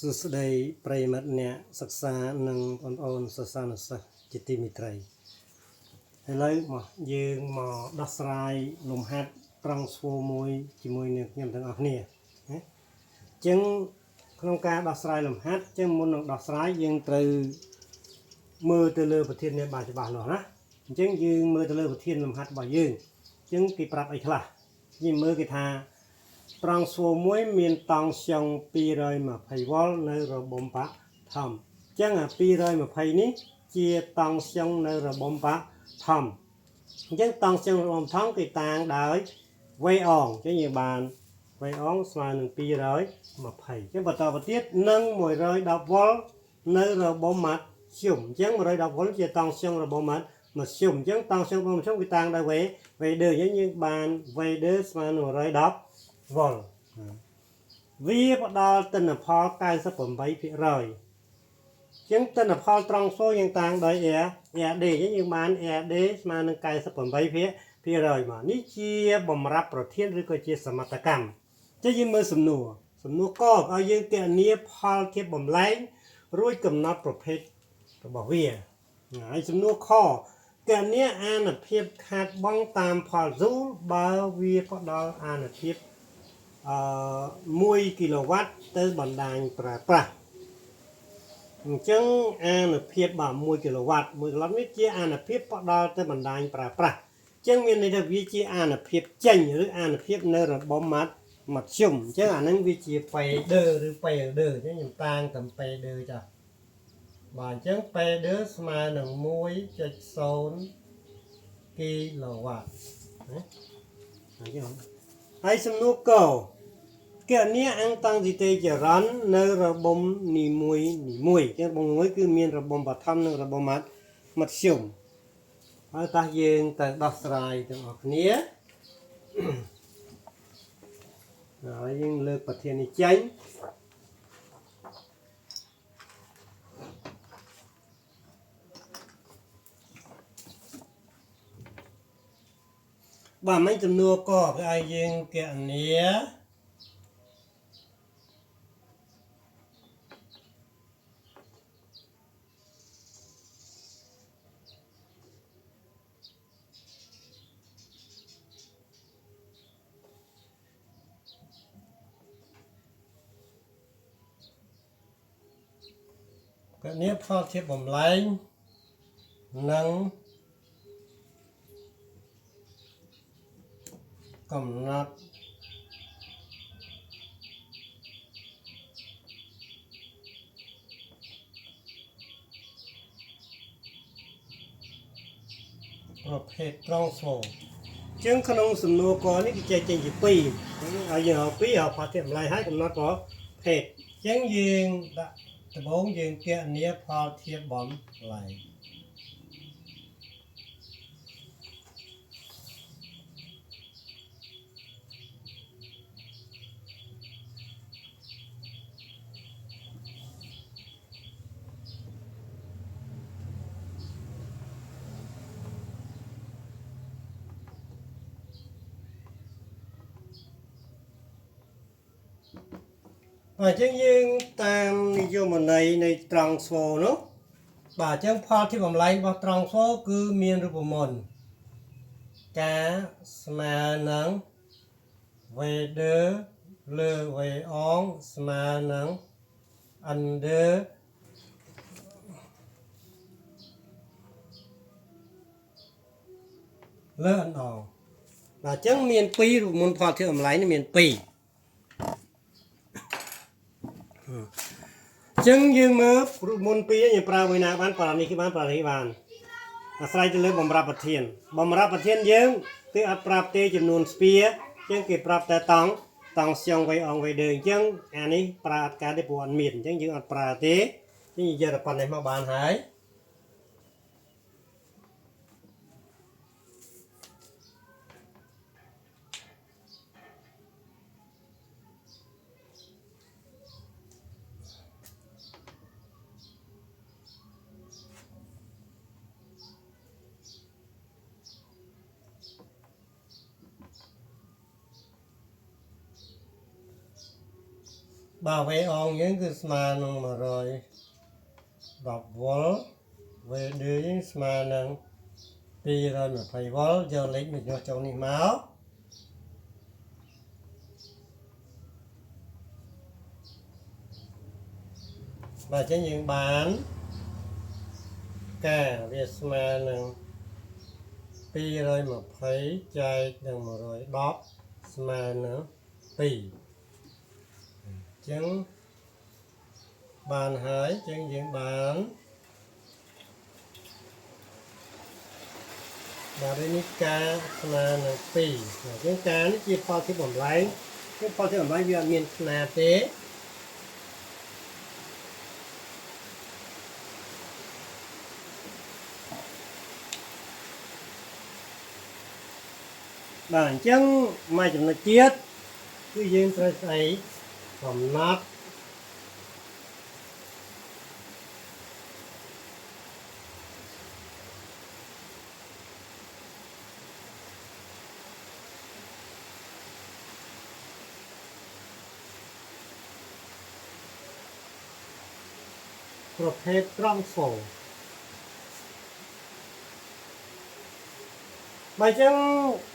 សួស្តីប្រិយមិត្តអ្នកសិក្សានិងបងប្អូនសិស្សានុសិស្សជាទីមេត្រីឥឡូវមកយើងមកដោះស្រាយលំហាត់ត្រង់ស្វូមួយជាមួយនឹងខ្ញុំទាំងអស់គ្នាណាអញ្ចឹងក្នុងការដោះស្រាយលំហាត់អញ្ចឹងមុននឹងដោះស្រាយយើងត្រូវមើលទៅលើប្រធាននេះបានច្បាស់លាស់ណាអញ្ចឹងយើងមើលទៅលើប្រធានលំហាត់របស់យើងអញ្ចឹងគេប្រាប់អីខ្លះយើងមើលគេថាត្រង់ស្វូមួយមានតង់ស្យុង220វ៉ុលនៅរបំបឋមអញ្ចឹងអា220នេះជាតង់ស្យុងនៅរបំបឋមអញ្ចឹងតង់ស្យុងរបំបឋមគេតាំងដោយវេអងអញ្ចឹងយើងបានវេអងស្មើនឹង220អញ្ចឹងបន្តទៅទៀតនឹង110វ៉ុលនៅរបំមធ្យមអញ្ចឹង110វ៉ុលជាតង់ស្យុងរបំមធ្យមអញ្ចឹងតង់ស្យុងរបំមធ្យមគេតាំងដោយវេដឺអញ្ចឹងយើងបានវេដឺស្មើនឹង110វ៉ុលវាផ្ដល់ទិន្នផល 98% អញ្ចឹងទិន្នផលត្រង់ស្វូយើងតាំងដោយ RD អញ្ចឹងយើងបាន RD ស្មើនឹង 98% មកនេះជាបំរាប់ប្រធានឬក៏ជាសមត្ថកម្មអញ្ចឹងយើងមើលសំណួរកឲ្យយើងគណនាផលធៀបបំលែងរួចកំណត់ប្រភេទរបស់វាហើយសំណួរខគណនាអានុភាពខាតបង់តាមផលស៊ូលបើវាផ្ដល់អានុភាព1គីឡូវ៉ាត់ទៅបណ្ដាញប្រើប្រាស់អញ្ចឹងអានុភាព1គីឡូវ៉ាត់នេះជាអានុភាពផ្ដល់ទៅបណ្ដាញប្រើប្រាស់អញ្ចឹងមានន័យថាវាជាអានុភាពចេញឬអានុភាពនៅរបំមធ្យមអញ្ចឹងអានឹងវាជាពេដឺឬពេដឺអញ្ចឹងខ្ញុំតាំងតាមពេដឺចា៎បាទអញ្ចឹងពេដឺស្មើនឹង 1.0 គីឡូវ៉ាត់ណាអញ្ចឹងហើយសំណួរកគណនាអង្គតាំងទីតេចរន្តនៅរបំនីមួយអញ្ចឹងបងមួយគឺមានរបំបឋមនិងរបំមធ្យមហើយតោះយើងទៅដោះស្រាយទាំងអស់គ្នាហើយយើងលើកប្រធាននេះចេញបាទមិនចំនួនកគឺឲ្យយើងគណនាផលធៀបបំលែងនិងកំណត់ប្រភេទត្រង់ស្វូជាងក្នុងសំណួរកនេះគេចែកចេញជា2ហើយយើងเอา2ផលធៀបបំលែងហើយកំណត់ប្រភេទអញ្ចឹងយើងដាក់ដំបូងយើងគណនាផលធៀបបំលែងអញ្ចឹងយើងតាមនិយមន័យនៃត្រង់ស្វូនោះបាទអញ្ចឹងផលធៀបបំលែងរបស់ត្រង់ស្វូគឺមានរូបមន្តការស្មើនឹងវេដឺលើវេអងស្មើនឹងអិនដឺលើអិនអងបាទអញ្ចឹងមាន2រូបមន្តផលធៀបបំលែងនេះមាន2ចឹងយើងមើលរូបមន្ត2យើងប្រើមួយណាបានប្រើនេះគឺបានប្រើនេះបានអាស្រ័យទៅលើបំរាប់ប្រធានយើងគឺអត់ប្រាប់ទេចំនួនស្ពាចឹងគេប្រាប់តែតង់ស្យុងវៃអងវៃដឺអញ្ចឹងអានេះប្រើអត់កើតទេព្រោះអត់មានអញ្ចឹងយើងអត់ប្រើទេយើងនិយាយតែប៉ុណ្ណេះមកបានហើយ bà về ong những cái mà nông mà rồi đọc vốn về đứa mà nông đi rồi mà phải vốn giờ lấy mình cho trong này máu và trên những bán cả việc mà nông đi rồi mà phải chạy đừng mà rồi bóp mà nữa tì chứng bàn hải trên những bán bà đây ní cá mà nông tì chứng cá nó chỉ pho cái bổng lấy cái pho cái bổng lấy việc miền là thế bản chân mà chúng nó chết cứ dương tôi thấy phẩm nát ประเภทร่องโซ่បើចឹង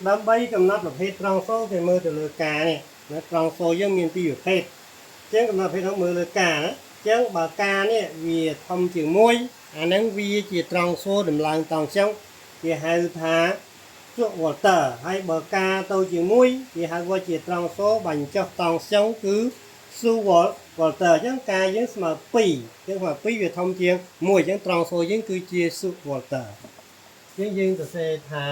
ដើម្បីកំណត់ប្រភេទត្រង់โซ่គេមើលទៅលើការនេះណាត្រង់โซ่យើងមានពីរប្រភេទចឹងកំណត់ប្រភេទនោះមើលលើការណាចឹងបើការនេះវាធំជាងមួយអាហ្នឹងវាជាត្រង់โซ่ដំឡើងតង់ចឹងគេហៅថាជក់វ៉ុលទ័រហើយបើការទៅជាមួយគេហៅว่าជាត្រង់โซ่បាញ់ចុះតង់ចឹងគឺស៊ូវ៉ុលទ័រចឹងការយើងស្មើ2ចឹងស្មើ2វាធំជាង1ចឹងត្រង់โซ่យើងគឺជាស៊ូវ៉ុលទ័រយើងសរសេរថា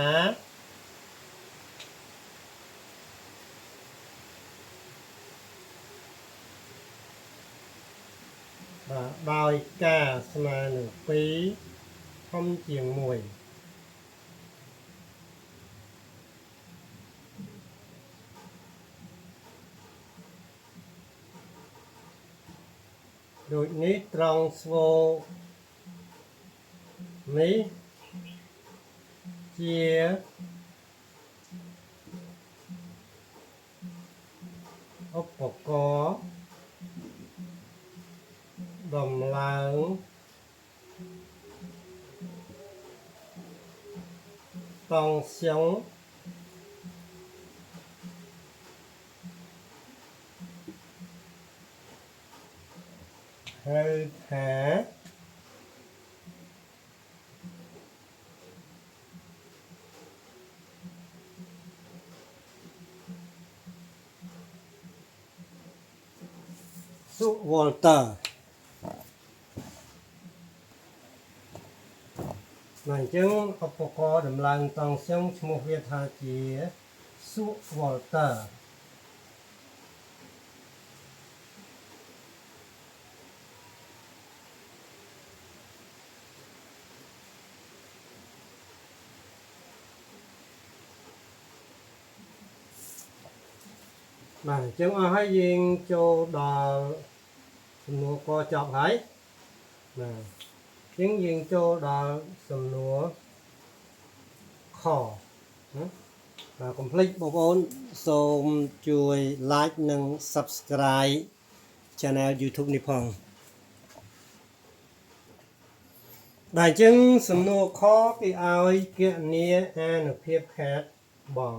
ដោយការស្មើនឹង2ធំជាង1ដូចនេះត្រង់ស្វូនេះជាឧបករណ៍ដំឡើងតង់ស្យុងហៅថាស៊ូវ៉ុលទ័រអញ្ចឹងឧបករណ៍ដំឡើងតង់ស្យុងឈ្មោះវាថាជាស៊ូវ៉ុលទ័របាទអញ្ចឹងអស់ហើយយើងចូលដល់សំណួរកចប់ហើយបាទអញ្ចឹងយើងចូលដល់សំណួរខណាបាទកុំភ្លេចបងប្អូនសូមជួយ like និង subscribe channel YouTube នេះផងបាទអញ្ចឹងសំណួរខគេឲ្យគណនាអានុភាពខាតបង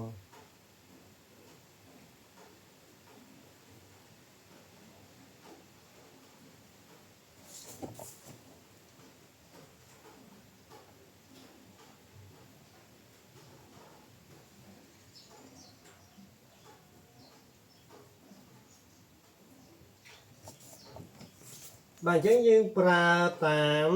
បាទអញ្ចឹងយើងប្រើតាម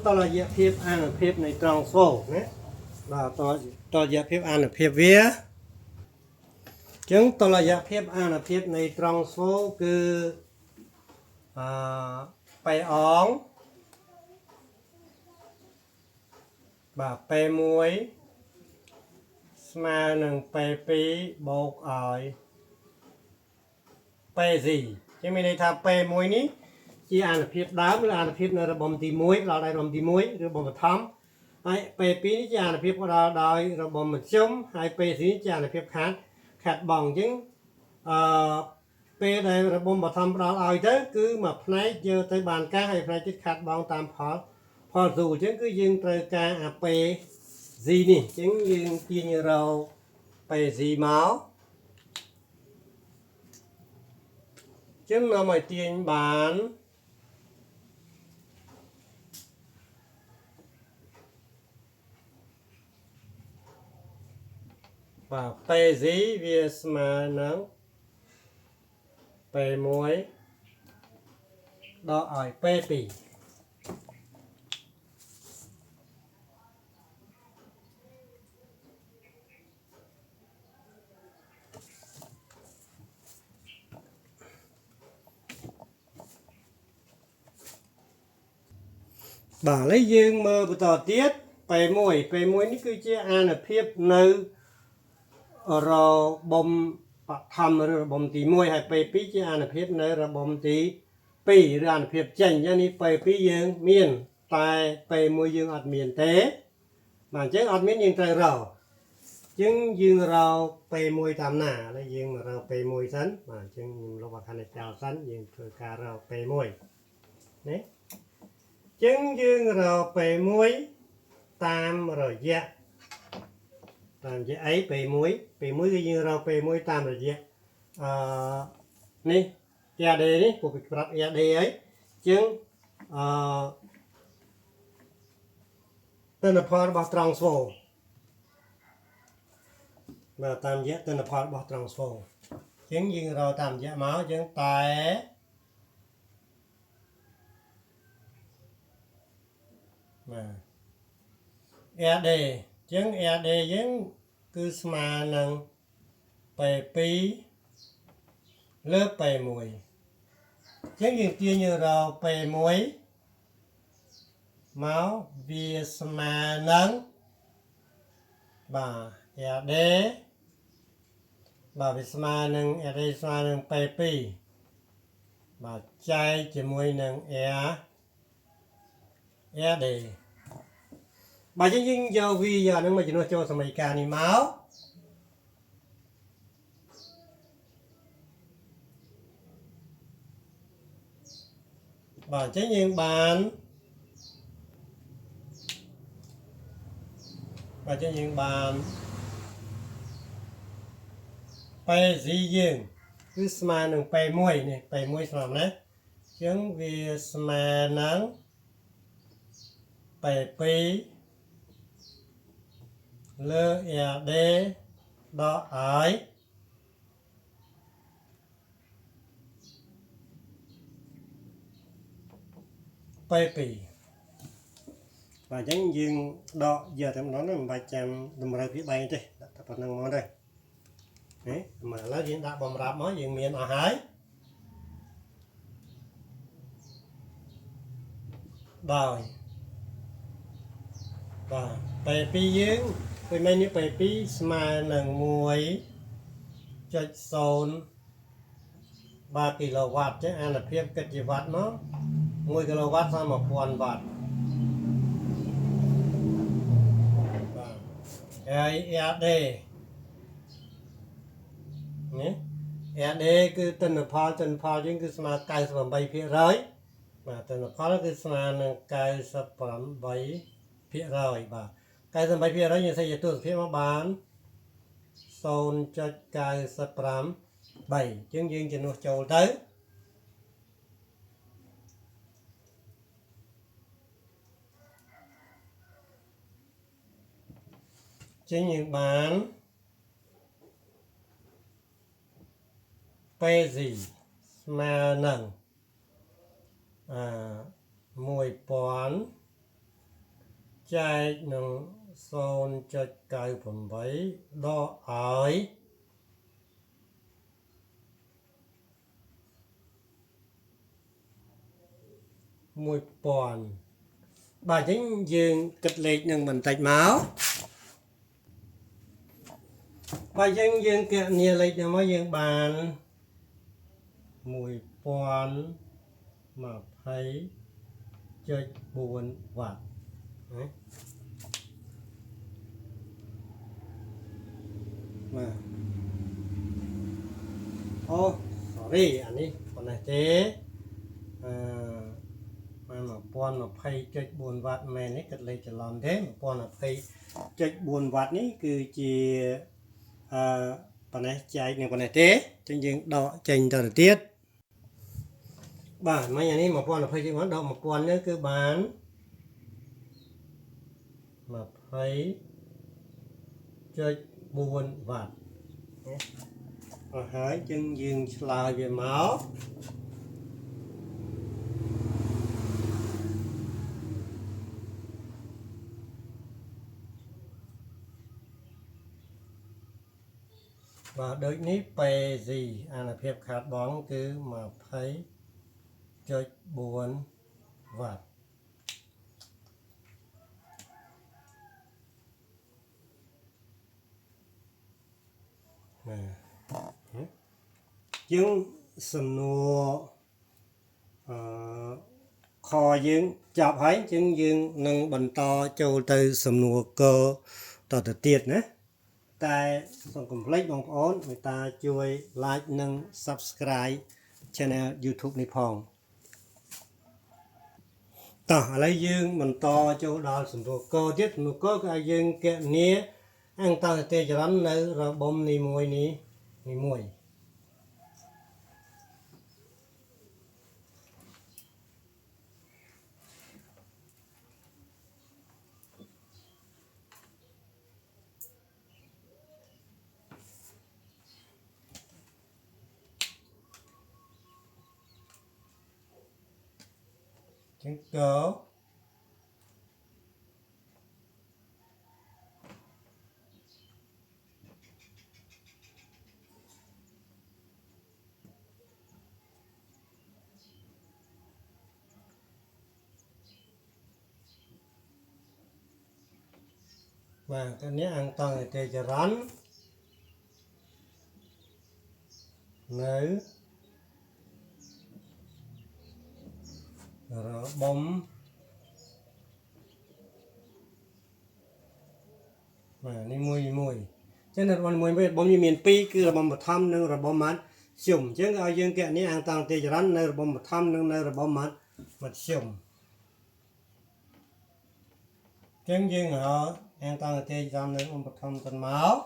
តុល្យភាពអានុភាពនៃត្រង់សូណាបាទតុល្យភាពអានុភាពវាចឹងតុល្យភាពអានុភាពនៃត្រង់សូគឺប៉ែអងបាទប៉ែ1 ស្មើនឹងពេល2បូកឲ្យពេលស៊ីចឹងមានន័យថាពេល1នេះជាអានុភាពដើមឬអានុភាពនៅរបងទី1ដល់ដល់របងទី1ឬរបងបឋមហើយពេល2នេះជាអានុភាពក៏ដល់ដោយរបងមធ្យមហើយពេលស៊ីជាអានុភាពខាត់បងចឹងពេលដែលរបងបឋមផ្ដល់ឲ្យទៅគឺមួយផ្នែកយកទៅបានកាសហើយផ្នែកទៀតខាត់បងតាមផលស៊ូចឹងគឺយើងត្រូវការអាពេល Z នេះចឹងយើងទាញរកពេល Z មកចឹងនាំឲ្យទាញបានបាទពេល Z វាស្មើនឹងពេល1ដល់ឲ្យពេល2បាទឥឡូវយើងមើលបន្តទៀតពេល1នេះគឺជាអានុភាពនៅរបងបឋមឬរបងទី1ហើយពេល2ជាអានុភាពនៅរបងទី2ឬអានុភាពចេញយ៉ាងនេះពេល2យើងមានតែពេល1យើងអត់មានទេបាទអញ្ចឹងអត់មានយើងត្រូវរកអញ្ចឹងយើងរកពេល1តាមណាឥឡូវយើងមករកពេល1សិនបាទអញ្ចឹងខ្ញុំលុបអាខាងនេះចោលសិនយើងធ្វើការរកពេល1ណាចឹងយើងរកពេល1តាមរយៈអីពេល1គឺយើងរកពេល1តាមរយៈនេះ AD នេះពួកប្រាប់ AD អីចឹងទិន្នផលរបស់ត្រង់ស្វូបាទតាមរយៈទិន្នផលរបស់ត្រង់ស្វូចឹងយើងរកតាមរយៈមកចឹងតែបាទ AD ចឹង AD យើងគឺស្មើនឹងពេល2លើពេល1ចឹងយើងទាញរកពេល1មកវាស្មើនឹងបាទ AD បាទវាស្មើនឹង AD ស្មើនឹងពេល2បាទចែកជាមួយនឹង AD បាទយើងយកវាយកហ្នឹងមកជំនួសចូលសមីការនេះមកបាទអញ្ចឹងយើងបានពេល Z យើងគឺស្មើនឹងពេល1នេះពេល1ស្មើណាអញ្ចឹងវាស្មើនឹងពេល2លើ AD ដល់ឲ្យពេល2បាទអញ្ចឹងយើងដកយកតែម្ដងហ្នឹងមិនបាច់ចាំតម្រូវពីបែងទេដាក់តែប៉ុណ្្នឹងមកទេនេះមកឥឡូវយើងដាក់បំរាប់មកយើងមានអស់ហើយដោយបាទពេល2យើងពេលមិញនេះពេល2ស្មើនឹង1.0 3 គីឡូវ៉ាត់ចឹងអានុភាពគិតជាវ៉ាត់មក1 គីឡូវ៉ាត់ស្មើ1000 វ៉ាត់បាទហើយ AD នេះ AD គឺទិន្នផលយើងគឺស្មើ 98% បាទទិន្នផលគឺស្មើនឹង 98% បាទ 98% យើងសេចក្ដីទស្សនភាពមកបាន 0.953 អញ្ចឹងយើងជំនួសចូលទៅចឹងយើងបានពេល Z ស្មើនឹង1000ចែកនឹង 0.98 ដកឲ្យ1000បាទអញ្ចឹងយើងគិតលេខនឹងបន្តិចមក បើយើងកណនីលេខនេះមកយើងបាន1020.4 វ៉ាត់ណាបាទអូ sorry អានេះប៉ុណ្ណេះទេបាន 1020.4 វ៉ាត់មែននេះគិតលេខច្រឡំទេ 1020.4 វ៉ាត់នេះគឺជាប៉ុណ្ណេះចែកនឹងប៉ុណ្ណេះទេចឹងយើងដកចេញទៅទៀតបាទមិញអានេះ 1020.4 ដក 1000 នេះគឺបាន20.4 វ៉ាត់អស់ហើយចឹងយើងឆ្លើយវាមកបាទដូចនេះពេស៊ីអានុភាពខាតបង់គឺ 20.4 វ៉ាត់យើងសំណួរខយើងចាប់ហើយចឹងយើងនឹងបន្តចូលទៅសំណួរកតទៅទៀតណាតែសូមកុំភ្លេចបងប្អូនមេត្តាជួយ like និង subscribe channel YouTube នេះផងតោះឥឡូវយើងបន្តចូលដល់សំណួរកទៀតសំណួរកគឺឲ្យយើងគណនាអង្គតាទេចរន្តនៅរបំនីមួយចឹងកបាទនេះអង្គតាទេចរន្តនៅរបំបាទនេះមួយចឹងនៅរបំមួយរបំនេះមាន2គឺរបំបឋមនិងរបំមធ្យមចឹងឲ្យយើងគណនាអង្គតាទេចរន្តនៅរបំបឋមនិងនៅរបំមធ្យមចឹងយើងអង្គតាទេចរន្តនៅរបំបឋមទៅមក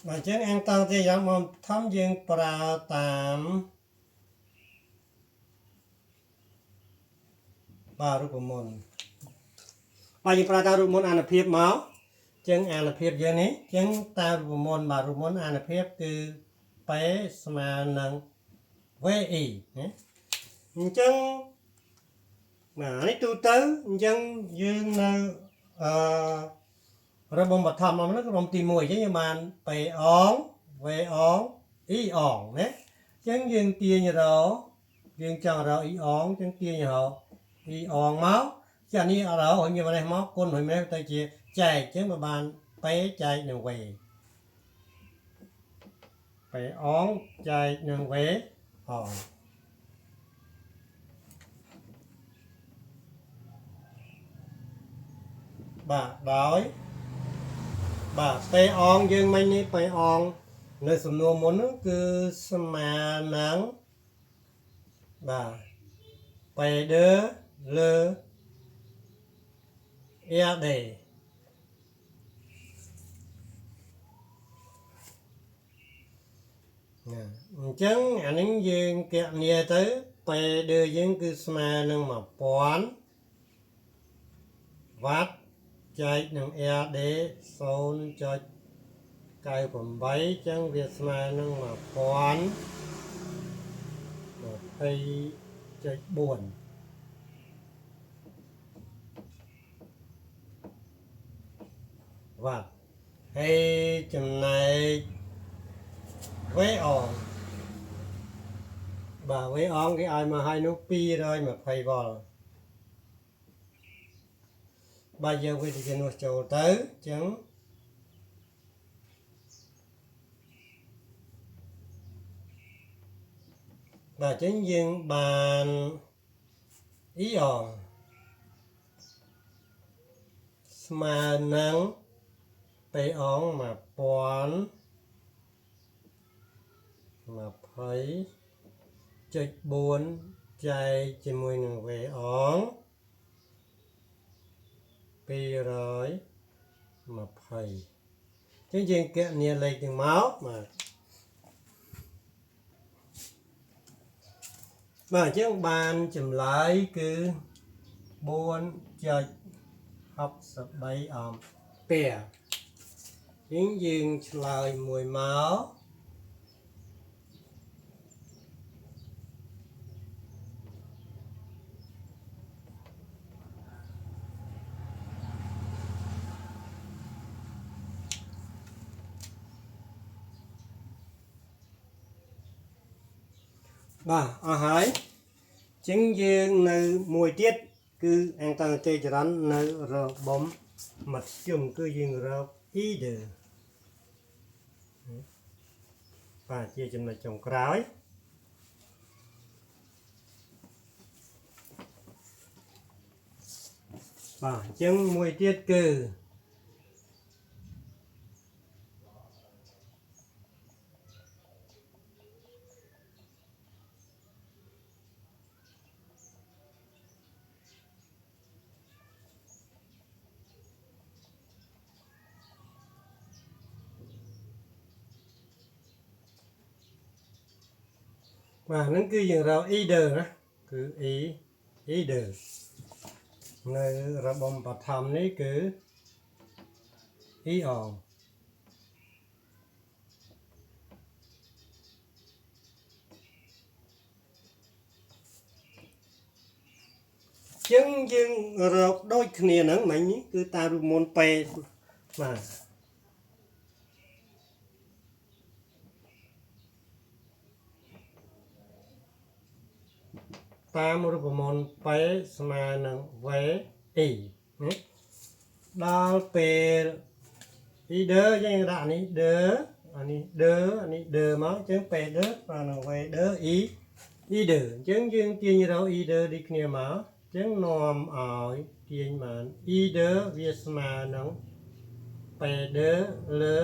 បើចឹងអង្គតាទេចរន្តមកធំយើងប្រើតាមបាទរូបមន្តបើយើងប្រើតាមរូបមន្តអានុភាពមកចឹងអានុភាពយើងនេះចឹងតាមរូបមន្តបាទរូបមន្តអានុភាពគឺ P ស្មើនឹង VI ណាអញ្ចឹងបាទនេះទូទៅអញ្ចឹងយើងនៅរបំបឋមមកនោះរបំទី1អញ្ចឹងយើងបាន P អង V អង I អងណាអញ្ចឹងយើងទាញរកយើងចង់រក I អងអញ្ចឹងទាញរក I អងមកចានេះរកវិញម្លេះមកគុណវិញម្លេះទៅជាចែកអញ្ចឹងបាន P ចែកនឹង V P អងចែកនឹង V អងបាទដោយបាទពេអងយើងមិញនេះពេអងនៅសំណួរមុននោះគឺស្មើនឹងបាទពេដឺលើ RD អញ្ចឹងអានេះយើងគណនាទៅពេដឺយើងគឺស្មើនឹង 1000 វ៉ាត់ចែកនឹង RD 0.9 98 ចឹងវាស្មើនឹង1000.4 វ៉ាត់ហើយចំណែកវេអងបាទវេអងគេឲ្យមកឲ្យនោះ220 វ៉ុលបាទយើងវិទ្យានោះចូលទៅចឹងបាទចឹងយើងបានអ៊ីអងស្មើនឹងពេអង1020.4 ចែកជាមួយនឹងវេអង220ចឹងយើងគណនាលេខទាំងមកបាទអញ្ចឹងបានចម្លើយគឺ 4.63 អាំពែយើងឆ្លើយមួយមកបាទអស់ហើយចឹងយើងនៅមួយទៀតគឺអង្គតាំងទេចរន្តនៅរបំមធ្យមគឺយើងរក either បាទជាចំណុចចុងក្រោយបាទអញ្ចឹងមួយទៀតគឺបាទហ្នឹងគឺយើងរក either ណាគឺ either នៅរបំបឋមនេះគឺ e អងចឹងយើងរកដូចគ្នាហ្នឹងមិញនេះគឺតាមរូបមន្តពេបាទតាមរូបមន្តពេស្មើនឹង v e ដល់ពេល either យើងដាក់នេះ der អានេះ der មកចឹងពេ der ស្មើនឹង v der e either ចឹងយើងទាញរក either ដូចគ្នាមកចឹងនាំឲ្យទាញបាន either វាស្មើនឹងពេ der លើ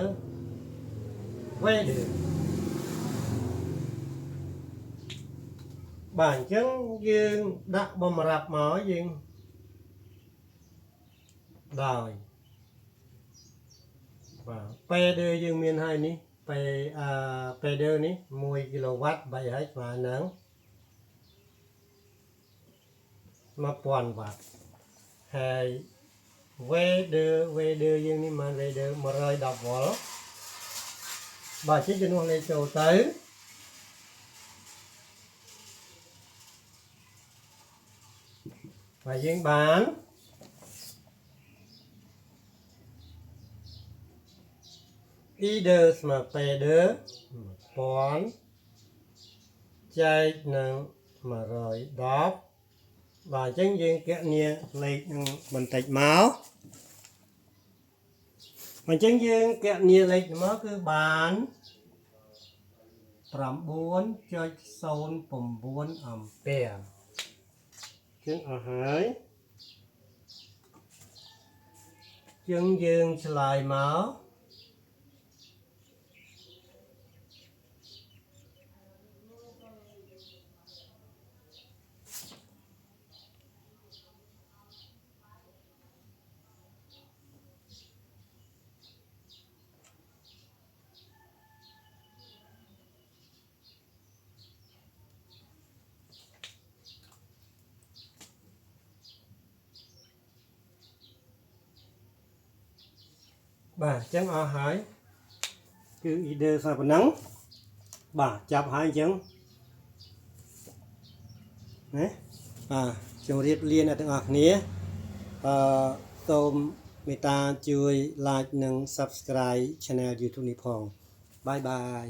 v der បាទអញ្ចឹងយើងដាក់បំរាប់មកយើងដោយបាទពេដឺយើងមានហើយនេះពេដឺនេះ1គីឡូវ៉ាត់3ហើយស្មើនឹង1000 វ៉ាត់ហើយវេដឺយើងនេះបានវេដឺ110 វ៉ុលបាទជិះជំនួសលេខចូលទៅបាទយើងបាន either ស្មើពេដឺ1000ចែកនឹង110បាទអញ្ចឹងយើងគណនាលេខនឹងបន្តិចមកអញ្ចឹងយើងគណនាលេខមកគឺបាន 9.09 អាំពែចឹងអស់ហើយចឹងយើងឆ្លើយមកបាទចឹងអស់ហើយ គឺ ide ថាប៉ុណ្ណឹងបាទចាប់ហើយអញ្ចឹងណាបាទជម្រាបលាអ្នកទាំងអស់គ្នាសូមមេត្តាជួយ like និង subscribe channel YouTube នេះផងបាយបាយ